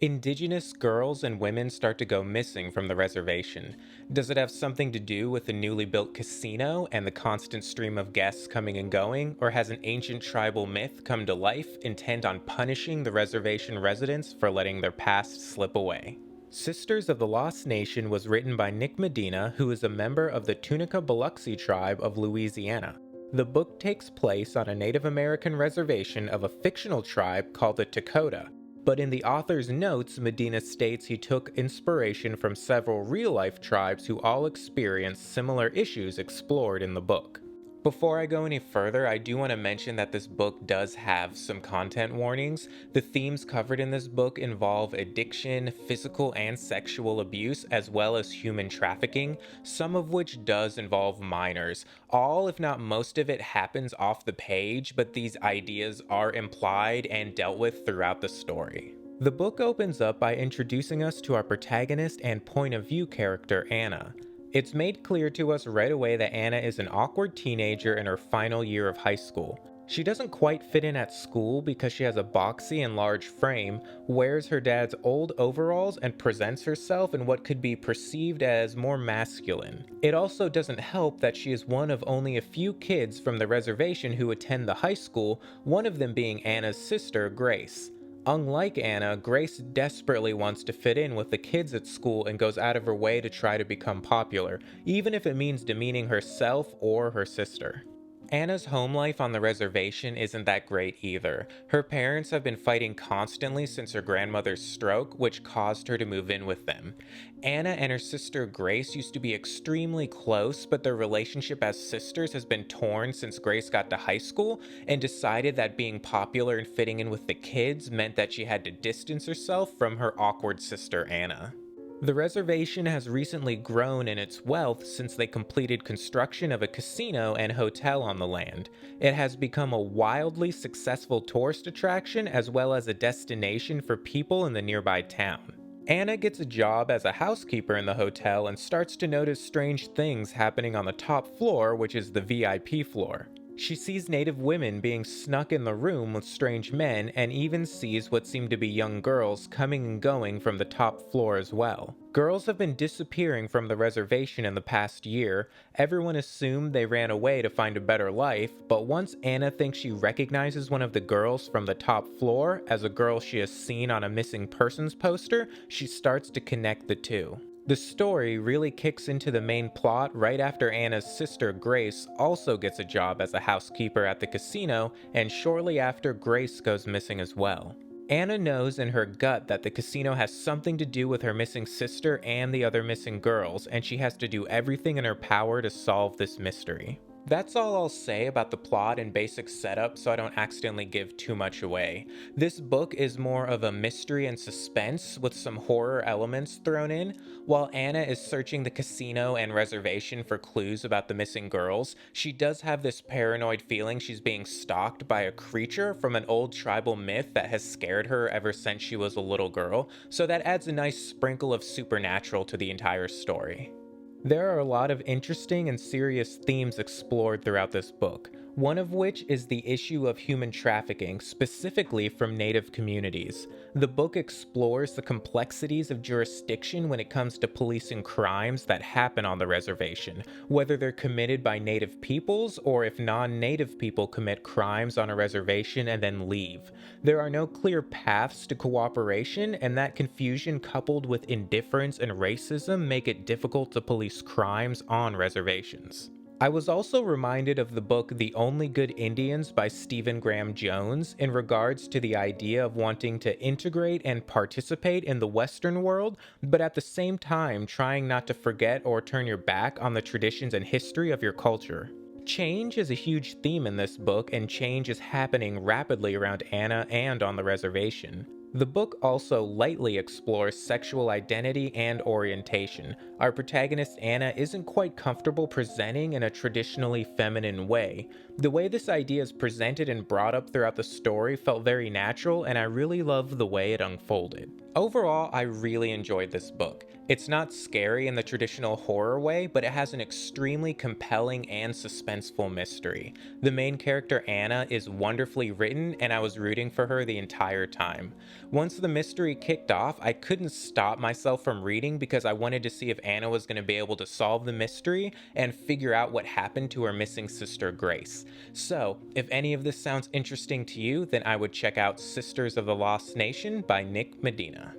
Indigenous girls and women start to go missing from the reservation. Does it have something to do with the newly built casino and the constant stream of guests coming and going, or has an ancient tribal myth come to life intent on punishing the reservation residents for letting their past slip away? Sisters of the Lost Nation was written by Nick Medina, who is a member of the Tunica Biloxi tribe of Louisiana. The book takes place on a Native American reservation of a fictional tribe called the Dakota, but in the author's notes, Medina states he took inspiration from several real-life tribes who all experienced similar issues explored in the book. Before I go any further, I do want to mention that this book does have some content warnings. The themes covered in this book involve addiction, physical and sexual abuse, as well as human trafficking, some of which does involve minors. All, if not most of it, happens off the page, but these ideas are implied and dealt with throughout the story. The book opens up by introducing us to our protagonist and point of view character, Anna. It's made clear to us right away that Anna is an awkward teenager in her final year of high school. She doesn't quite fit in at school because she has a boxy and large frame, wears her dad's old overalls, and presents herself in what could be perceived as more masculine. It also doesn't help that she is one of only a few kids from the reservation who attend the high school, one of them being Anna's sister, Grace. Unlike Anna, Grace desperately wants to fit in with the kids at school and goes out of her way to try to become popular, even if it means demeaning herself or her sister. Anna's home life on the reservation isn't that great either. Her parents have been fighting constantly since her grandmother's stroke, which caused her to move in with them. Anna and her sister Grace used to be extremely close, but their relationship as sisters has been torn since Grace got to high school and decided that being popular and fitting in with the kids meant that she had to distance herself from her awkward sister Anna. The reservation has recently grown in its wealth since they completed construction of a casino and hotel on the land. It has become a wildly successful tourist attraction as well as a destination for people in the nearby town. Anna gets a job as a housekeeper in the hotel and starts to notice strange things happening on the top floor, which is the VIP floor. She sees native women being snuck in the room with strange men and even sees what seem to be young girls coming and going from the top floor as well. Girls have been disappearing from the reservation in the past year. Everyone assumed they ran away to find a better life, but once Anna thinks she recognizes one of the girls from the top floor as a girl she has seen on a missing persons poster, she starts to connect the two. The story really kicks into the main plot right after Anna's sister Grace also gets a job as a housekeeper at the casino, and shortly after Grace goes missing as well. Anna knows in her gut that the casino has something to do with her missing sister and the other missing girls, and she has to do everything in her power to solve this mystery. That's all I'll say about the plot and basic setup so I don't accidentally give too much away. This book is more of a mystery and suspense with some horror elements thrown in. While Anna is searching the casino and reservation for clues about the missing girls, she does have this paranoid feeling she's being stalked by a creature from an old tribal myth that has scared her ever since she was a little girl, so that adds a nice sprinkle of supernatural to the entire story. There are a lot of interesting and serious themes explored throughout this book, one of which is the issue of human trafficking, specifically from Native communities. The book explores the complexities of jurisdiction when it comes to policing crimes that happen on the reservation, whether they're committed by Native peoples or if non-Native people commit crimes on a reservation and then leave. There are no clear paths to cooperation, and that confusion coupled with indifference and racism make it difficult to police crimes on reservations. I was also reminded of the book The Only Good Indians by Stephen Graham Jones in regards to the idea of wanting to integrate and participate in the Western world, but at the same time trying not to forget or turn your back on the traditions and history of your culture. Change is a huge theme in this book, and change is happening rapidly around Anna and on the reservation. The book also lightly explores sexual identity and orientation. Our protagonist Anna isn't quite comfortable presenting in a traditionally feminine way. The way this idea is presented and brought up throughout the story felt very natural, and I really loved the way it unfolded. Overall, I really enjoyed this book. It's not scary in the traditional horror way, but it has an extremely compelling and suspenseful mystery. The main character, Anna, is wonderfully written, and I was rooting for her the entire time. Once the mystery kicked off, I couldn't stop myself from reading because I wanted to see if Anna was going to be able to solve the mystery and figure out what happened to her missing sister, Grace. So, if any of this sounds interesting to you, then I would check out Sisters of the Lost Nation by Nick Medina.